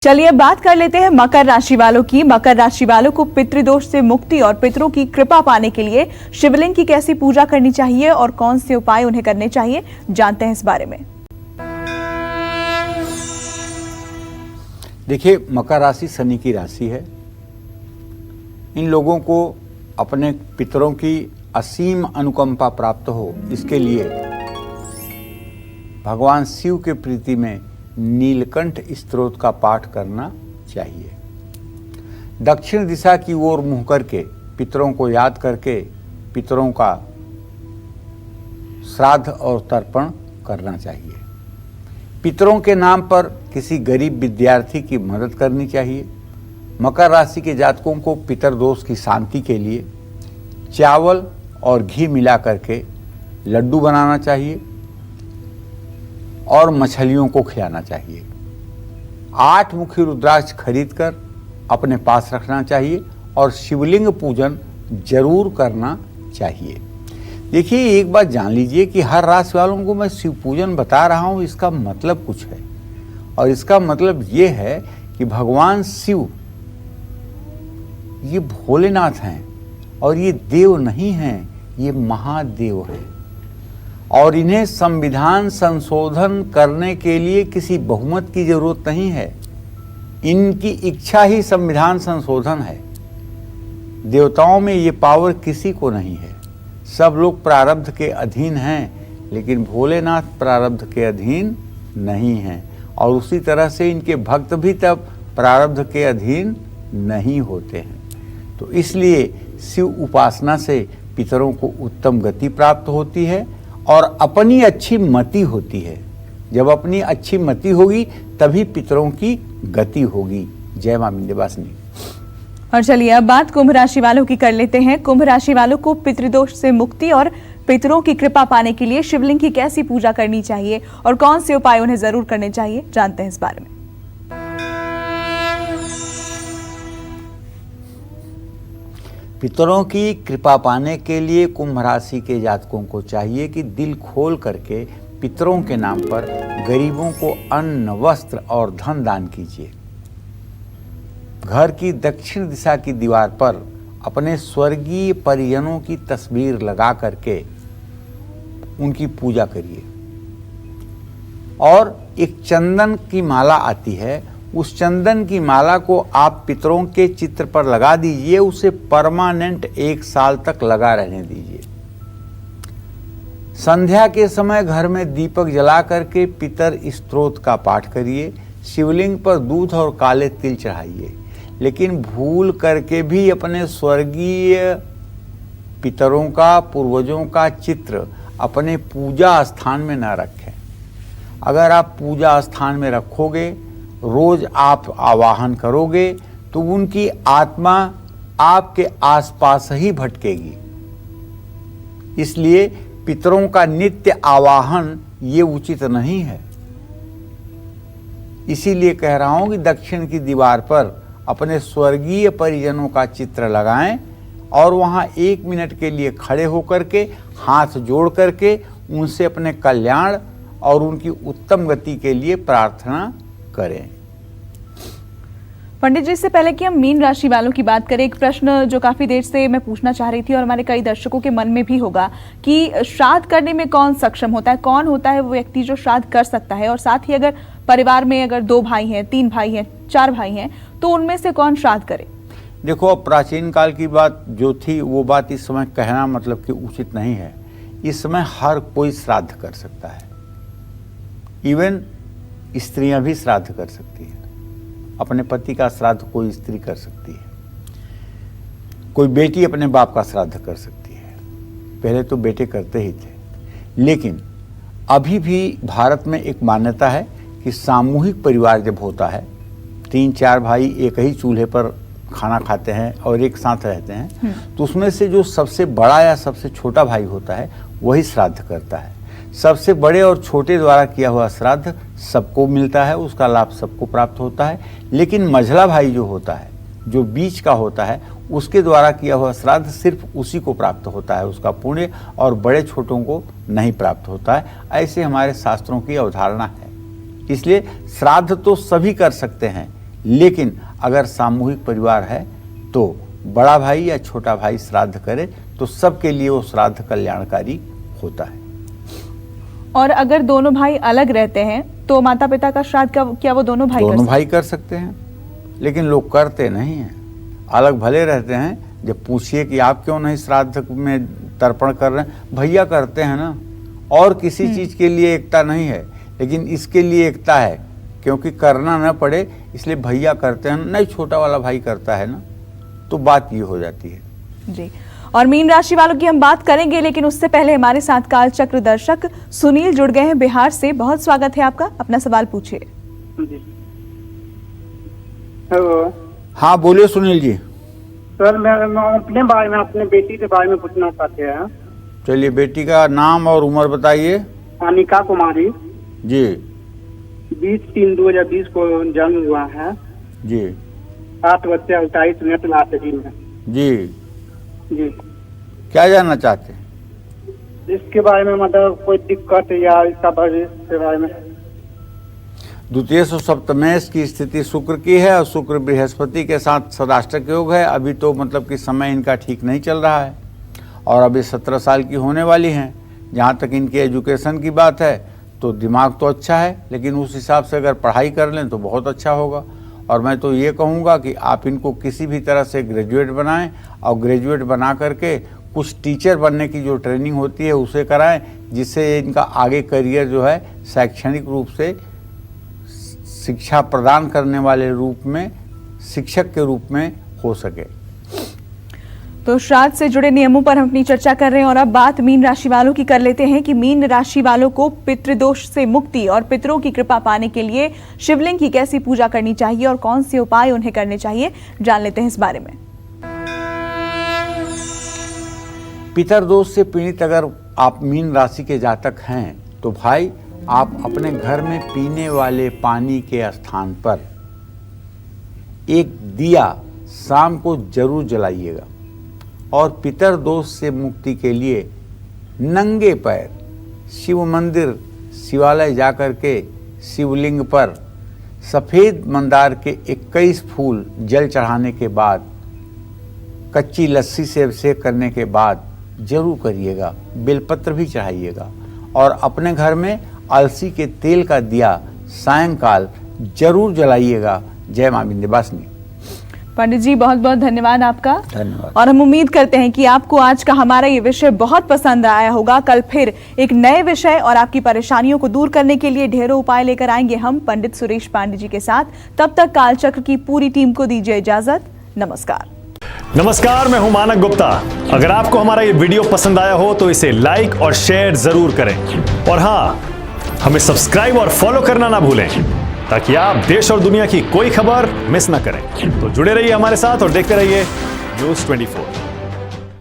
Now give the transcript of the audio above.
चलिए अब बात कर लेते हैं मकर राशि वालों की। मकर राशि वालों को पितृदोष से मुक्ति और पितरों की कृपा पाने के लिए शिवलिंग की कैसी पूजा करनी चाहिए और कौन से उपाय उन्हें करने चाहिए, जानते हैं इस बारे में। देखिए, मकर राशि शनि की राशि है। इन लोगों को अपने पितरों की असीम अनुकंपा प्राप्त हो, इसके लिए भगवान शिव के प्रीति में नीलकंठ स्तोत्र का पाठ करना चाहिए। दक्षिण दिशा की ओर मुंह करके पितरों को याद करके पितरों का श्राद्ध और तर्पण करना चाहिए। पितरों के नाम पर किसी गरीब विद्यार्थी की मदद करनी चाहिए। मकर राशि के जातकों को पितरदोष की शांति के लिए चावल और घी मिला करके लड्डू बनाना चाहिए और मछलियों को खिलाना चाहिए। 8 मुखी रुद्राक्ष खरीद कर अपने पास रखना चाहिए और शिवलिंग पूजन जरूर करना चाहिए। देखिए, एक बात जान लीजिए कि हर राशि वालों को मैं शिव पूजन बता रहा हूँ, इसका मतलब कुछ है। और इसका मतलब ये है कि भगवान शिव ये भोलेनाथ हैं और ये देव नहीं हैं, ये महादेव हैं। और इन्हें संविधान संशोधन करने के लिए किसी बहुमत की जरूरत नहीं है। इनकी इच्छा ही संविधान संशोधन है। देवताओं में ये पावर किसी को नहीं है। सब लोग प्रारब्ध के अधीन हैं, लेकिन भोलेनाथ प्रारब्ध के अधीन नहीं हैं। और उसी तरह से इनके भक्त भी तब प्रारब्ध के अधीन नहीं होते हैं। तो इसलिए शिव उपासना से पितरों को उत्तम गति प्राप्त होती है और अपनी अच्छी मति होती है। जब अपनी अच्छी मति होगी तभी पितरों की गति होगी। जय मां विंध्यवासिनी। और चलिए अब बात कुंभ राशि वालों की कर लेते हैं। कुंभ राशि वालों को पितृदोष से मुक्ति और पितरों की कृपा पाने के लिए शिवलिंग की कैसी पूजा करनी चाहिए और कौन से उपाय उन्हें जरूर करने चाहिए, जानते हैं इस बारे में। पितरों की कृपा पाने के लिए कुंभ राशि के जातकों को चाहिए कि दिल खोल करके पितरों के नाम पर गरीबों को अन्न, वस्त्र और धन दान कीजिए। घर की दक्षिण दिशा की दीवार पर अपने स्वर्गीय परिजनों की तस्वीर लगा करके उनकी पूजा करिए। और एक चंदन की माला आती है, उस चंदन की माला को आप पितरों के चित्र पर लगा दीजिए। उसे परमानेंट 1 साल तक लगा रहने दीजिए। संध्या के समय घर में दीपक जला करके पितर स्तोत्र का पाठ करिए। शिवलिंग पर दूध और काले तिल चढ़ाइए, लेकिन भूल करके भी अपने स्वर्गीय पितरों का, पूर्वजों का चित्र अपने पूजा स्थान में न रखें। अगर आप पूजा स्थान में रखोगे, रोज आप आवाहन करोगे, तो उनकी आत्मा आपके आसपास ही भटकेगी। इसलिए पितरों का नित्य आवाहन ये उचित नहीं है। इसीलिए कह रहा हूं कि दक्षिण की दीवार पर अपने स्वर्गीय परिजनों का चित्र लगाएं और वहां 1 मिनट के लिए खड़े होकर के हाथ जोड़ करके उनसे अपने कल्याण और उनकी उत्तम गति के लिए प्रार्थना करें। पंडित जी, इससे पहले कि हम मीन राशि वालों की बात करें, एक प्रश्न जो काफी देर से मैं पूछना चाह रही थी और हमारे कई दर्शकों के मन में भी होगा कि श्राद्ध करने में कौन सक्षम होता है, कौन होता है वो व्यक्ति जो श्राद्ध कर सकता है, और साथ ही अगर परिवार में अगर 2 भाई हैं, 3 भाई हैं, 4 भाई हैं, तो उनमें से कौन श्राद्ध करे? देखो, अब प्राचीन काल की बात जो थी वो बात इस समय कहना मतलब कि उचित नहीं है। इस समय हर कोई श्राद्ध कर सकता है। इवन स्त्रियां भी श्राद्ध कर सकती हैं। अपने पति का श्राद्ध कोई स्त्री कर सकती है। कोई बेटी अपने बाप का श्राद्ध कर सकती है। पहले तो बेटे करते ही थे, लेकिन अभी भी भारत में एक मान्यता है कि सामूहिक परिवार जब होता है, 3-4 भाई एक ही चूल्हे पर खाना खाते हैं और एक साथ रहते हैं, तो उसमें से जो सबसे बड़ा या सबसे छोटा भाई होता है वही श्राद्ध करता है। सबसे बड़े और छोटे द्वारा किया हुआ श्राद्ध सबको मिलता है, उसका लाभ सबको प्राप्त होता है। लेकिन मझला भाई जो होता है, जो बीच का होता है, उसके द्वारा किया हुआ श्राद्ध सिर्फ उसी को प्राप्त होता है, उसका पुण्य, और बड़े छोटों को नहीं प्राप्त होता है। ऐसे हमारे शास्त्रों की अवधारणा है। इसलिए श्राद्ध तो सभी कर सकते हैं, लेकिन अगर सामूहिक परिवार है तो बड़ा भाई या छोटा भाई श्राद्ध करे तो सबके लिए वो श्राद्ध कल्याणकारी होता है। और अगर दोनों भाई अलग रहते हैं तो माता पिता का श्राद्ध क्या वो दोनों भाई कर सकते हैं, लेकिन लोग करते नहीं हैं। अलग भले रहते हैं, जब पूछिए कि आप क्यों नहीं श्राद्ध में तर्पण कर रहे हैं, भैया करते हैं ना। और किसी चीज के लिए एकता नहीं है, लेकिन इसके लिए एकता है क्योंकि करना न पड़े इसलिए भैया करते हैं, नहीं छोटा वाला भाई करता है ना, तो बात ये हो जाती है जी। और मीन राशि वालों की हम बात करेंगे, लेकिन उससे पहले हमारे साथ काल चक्र दर्शक सुनील जुड़ गए हैं बिहार से। बहुत स्वागत है आपका, अपना सवाल पूछिए। हेलो। हाँ बोलिए सुनील जी। सर मैं अपने बारे में, अपने बेटी के बारे में पूछना चाहते हैं। चलिए, बेटी का नाम और उम्र बताइए। अनिका कुमारी जी। 20/3/2020 को जन्म हुआ है जी। 8:28 लास्ट दिन में जी। जी। क्या जानना चाहते हैं? इसके बारे में मतलब कोई दिक्कत या इसका के बारे में। द्वितीय सप्तमेश की स्थिति शुक्र की है और शुक्र बृहस्पति के साथ सदाष्टक योग है। अभी तो मतलब कि समय इनका ठीक नहीं चल रहा है और अभी 17 साल की होने वाली हैं। जहाँ तक इनकी एजुकेशन की बात है तो दिमाग तो अच्छा है, लेकिन उस हिसाब से अगर पढ़ाई कर लें तो बहुत अच्छा होगा। और मैं तो ये कहूँगा कि आप इनको किसी भी तरह से ग्रेजुएट बनाएं और ग्रेजुएट बना करके कुछ टीचर बनने की जो ट्रेनिंग होती है उसे कराएं, जिससे इनका आगे करियर जो है शैक्षणिक रूप से शिक्षा प्रदान करने वाले रूप में, शिक्षक के रूप में हो सके। तो श्राद्ध से जुड़े नियमों पर हम अपनी चर्चा कर रहे हैं और अब बात मीन राशि वालों की कर लेते हैं कि मीन राशि वालों को पितृदोष से मुक्ति और पितरों की कृपा पाने के लिए शिवलिंग की कैसी पूजा करनी चाहिए और कौन से उपाय उन्हें करने चाहिए, जान लेते हैं इस बारे में। पितरदोष से पीड़ित अगर आप मीन राशि के जातक हैं तो भाई आप अपने घर में पीने वाले पानी के स्थान पर एक दिया शाम को जरूर जलाइएगा और पितर दोष से मुक्ति के लिए नंगे पैर शिव मंदिर शिवालय जाकर के शिवलिंग पर सफ़ेद मंदार के 21 फूल जल चढ़ाने के बाद, कच्ची लस्सी से अभिषेक करने के बाद जरूर करिएगा। बेलपत्र भी चढ़ाइएगा और अपने घर में अलसी के तेल का दिया सायंकाल जरूर जलाइएगा। जय मां विंध्यवासिनी। पंडित जी बहुत बहुत धन्यवाद आपका। धन्यवाद। और हम उम्मीद करते हैं कि आपको आज का हमारा ये विषय बहुत पसंद आया होगा। कल फिर एक नए विषय और आपकी परेशानियों को दूर करने के लिए ढेरों उपाय लेकर आएंगे हम पंडित सुरेश पांडे जी के साथ। तब तक कालचक्र की पूरी टीम को दीजिए इजाजत। नमस्कार। नमस्कार, मैं हूं मानक गुप्ता। अगर आपको हमारा ये वीडियो पसंद आया हो तो इसे लाइक और शेयर जरूर करें और हाँ, हमें सब्सक्राइब और फॉलो करना ना भूलें ताकि आप देश और दुनिया की कोई खबर मिस ना करें। तो जुड़े रहिए हमारे साथ और देखते रहिए न्यूज़ 24।